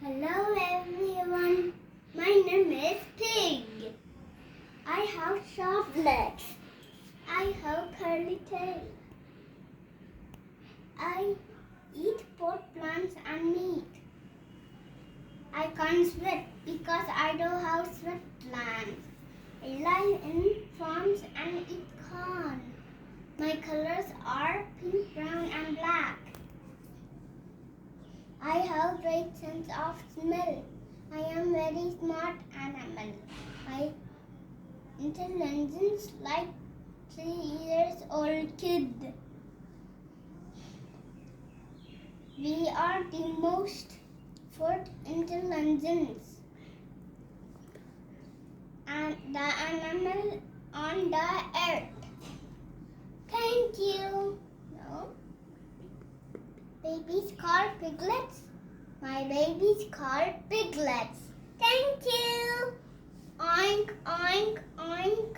Hello everyone, my name is Pig. I have sharp legs. I have curly tail. I eat both plants and meat. I can't sweat because I don't have sweat glands. I live in farms and eat corn. My colors are pink, brown and black. I have great sense of smell. I am very smart animal. My intelligence like 3 years old kid. We are the most food intelligence and the animal on the earth. Thank you. No. Babies called piglets. My babies called piglets. Thank you. Oink, oink, oink.